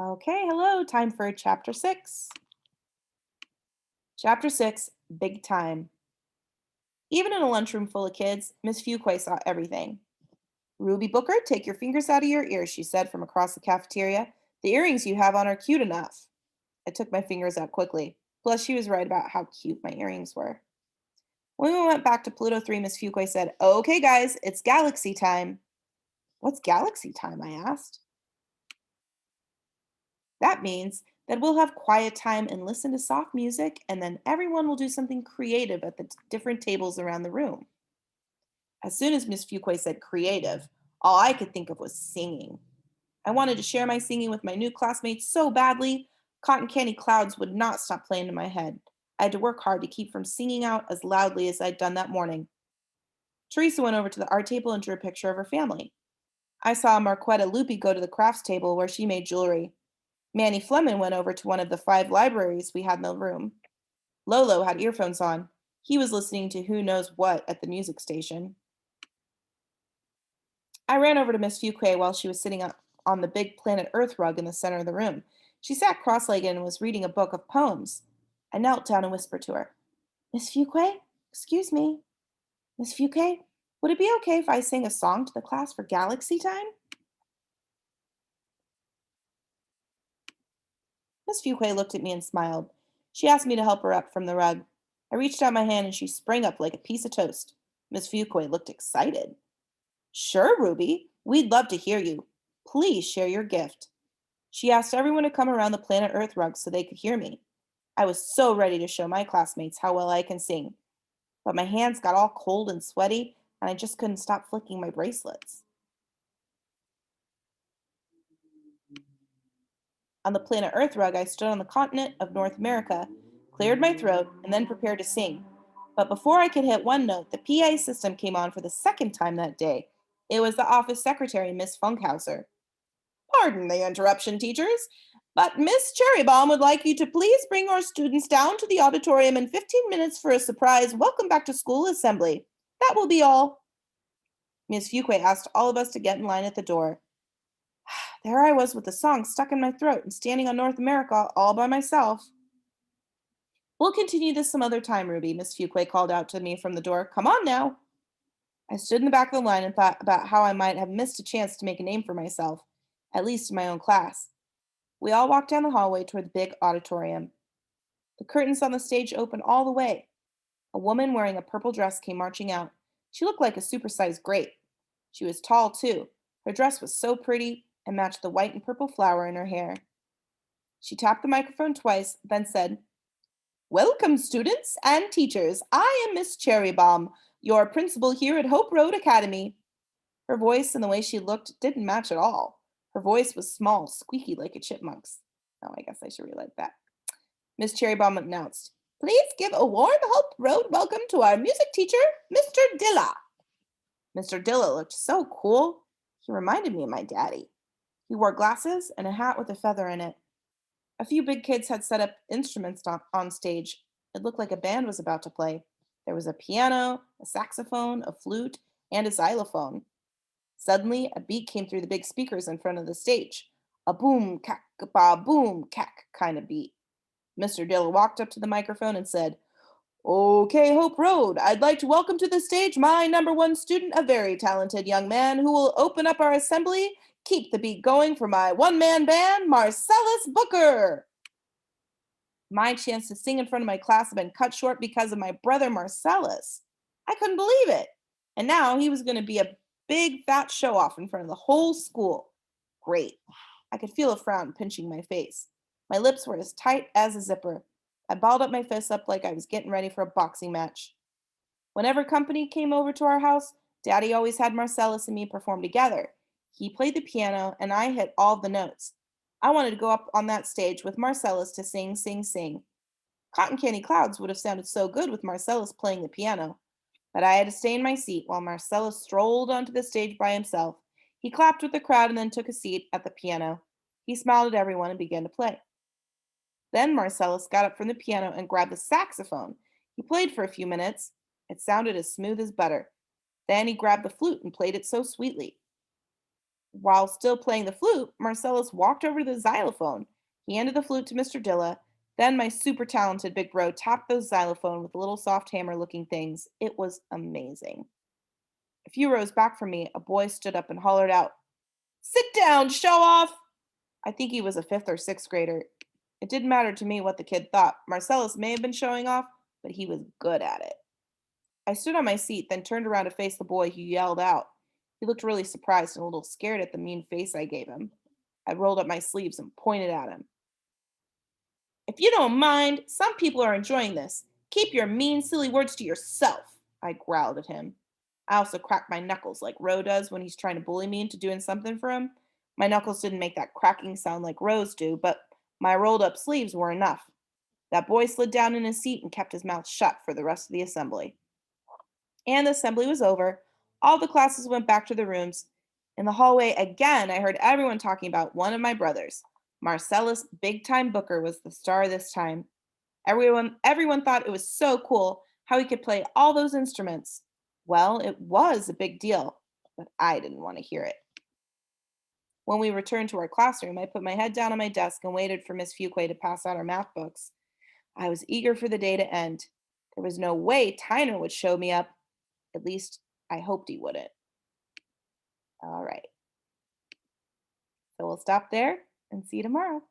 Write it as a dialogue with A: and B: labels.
A: Okay, hello. Time for chapter 6. Chapter 6, Big Time. Even in a lunchroom full of kids, Miss Fuquay saw everything. Ruby Booker, take your fingers out of your ears, she said from across the cafeteria. The earrings you have on are cute enough. I took my fingers out quickly. Plus, she was right about how cute my earrings were. When we went back to Pluto 3, Miss Fuquay said, Okay, guys, it's galaxy time. What's galaxy time? I asked. That means that we'll have quiet time and listen to soft music, and then everyone will do something creative at the different tables around the room. As soon as Miss Fuquay said creative, all I could think of was singing. I wanted to share my singing with my new classmates so badly, cotton candy clouds would not stop playing in my head. I had to work hard to keep from singing out as loudly as I'd done that morning. Teresa went over to the art table and drew a picture of her family. I saw Marquetta Loopy go to the crafts table where she made jewelry. Manny Fleming went over to one of the 5 libraries we had in the room. Lolo had earphones on. He was listening to who knows what at the music station. I ran over to Miss Fuquay while she was sitting up on the big planet Earth rug in the center of the room. She sat cross legged and was reading a book of poems. I knelt down and whispered to her, Miss Fuquay? Excuse me. Miss Fuquay, would it be okay if I sang a song to the class for galaxy time? Miss Fuquay looked at me and smiled. She asked me to help her up from the rug. I reached out my hand and she sprang up like a piece of toast. Miss Fuquay looked excited. Sure, Ruby. We'd love to hear you. Please share your gift. She asked everyone to come around the planet Earth rug so they could hear me. I was so ready to show my classmates how well I can sing, but my hands got all cold and sweaty, and I just couldn't stop flicking my bracelets. On the planet Earth rug, I stood on the continent of North America, cleared my throat, and then prepared to sing. But before I could hit one note, the PA system came on for the second time that day. It was the office secretary, Miss Funkhauser. Pardon the interruption, teachers, but Miss Cherrybalm would like you to please bring your students down to the auditorium in 15 minutes for a surprise welcome back to school assembly. That will be all. Miss Fuquay asked all of us to get in line at the door. There I was with the song stuck in my throat and standing on North America all by myself. We'll continue this some other time, Ruby, Miss Fuquay called out to me from the door. Come on now. I stood in the back of the line and thought about how I might have missed a chance to make a name for myself, at least in my own class. We all walked down the hallway toward the big auditorium. The curtains on the stage opened all the way. A woman wearing a purple dress came marching out. She looked like a supersized grape. She was tall, too. Her dress was so pretty and matched the white and purple flower in her hair. She tapped the microphone twice, then said, Welcome, students and teachers. I am Miss Cherrybalm, your principal here at Hope Road Academy. Her voice and the way she looked didn't match at all. Her voice was small, squeaky like a chipmunk's. Oh, I guess I should relate that. Miss Cherrybalm announced, Please give a warm Hope Road welcome to our music teacher, Mr. Dilla. Mr. Dilla looked so cool. He reminded me of my daddy. He wore glasses and a hat with a feather in it. A few big kids had set up instruments on stage. It looked like a band was about to play. There was a piano, a saxophone, a flute, and a xylophone. Suddenly, a beat came through the big speakers in front of the stage. A boom, cack, ba, boom, cack kind of beat. Mr. Diller walked up to the microphone and said, Okay, Hope Road, I'd like to welcome to the stage my #1 student, a very talented young man who will open up our assembly. Keep the beat going for my one-man band, Marcellus Booker. My chance to sing in front of my class had been cut short because of my brother Marcellus. I couldn't believe it. And now he was going to be a big fat show off in front of the whole school. Great. I could feel a frown pinching my face. My lips were as tight as a zipper. I balled up my fists up like I was getting ready for a boxing match. Whenever company came over to our house, Daddy always had Marcellus and me perform together. He played the piano and I hit all the notes. I wanted to go up on that stage with Marcellus to sing, sing, sing. Cotton Candy Clouds would have sounded so good with Marcellus playing the piano. But I had to stay in my seat while Marcellus strolled onto the stage by himself. He clapped with the crowd and then took a seat at the piano. He smiled at everyone and began to play. Then Marcellus got up from the piano and grabbed the saxophone. He played for a few minutes. It sounded as smooth as butter. Then he grabbed the flute and played it so sweetly. While still playing the flute, Marcellus walked over to the xylophone. He handed the flute to Mr. Dilla. Then my super talented big bro tapped the xylophone with little soft hammer looking things. It was amazing. A few rows back from me, a boy stood up and hollered out, "Sit down, show off!" I think he was a fifth or sixth grader. It didn't matter to me what the kid thought. Marcellus may have been showing off, but he was good at it. I stood on my seat, then turned around to face the boy who yelled out. He looked really surprised and a little scared at the mean face I gave him. I rolled up my sleeves and pointed at him. "If you don't mind, some people are enjoying this. Keep your mean, silly words to yourself," I growled at him. I also cracked my knuckles like Ro does when he's trying to bully me into doing something for him. My knuckles didn't make that cracking sound like Ro's do, but my rolled up sleeves were enough. That boy slid down in his seat and kept his mouth shut for the rest of the assembly. And the assembly was over. All the classes went back to their rooms. In the hallway again, I heard everyone talking about one of my brothers. Marcellus Big Time Booker was the star this time. Everyone thought it was so cool how he could play all those instruments. Well, it was a big deal, but I didn't want to hear it. When we returned to our classroom, I put my head down on my desk and waited for Miss Fuquay to pass out our math books. I was eager for the day to end. There was no way Tyner would show me up. At least I hoped he wouldn't. All right. So we'll stop there and see you tomorrow.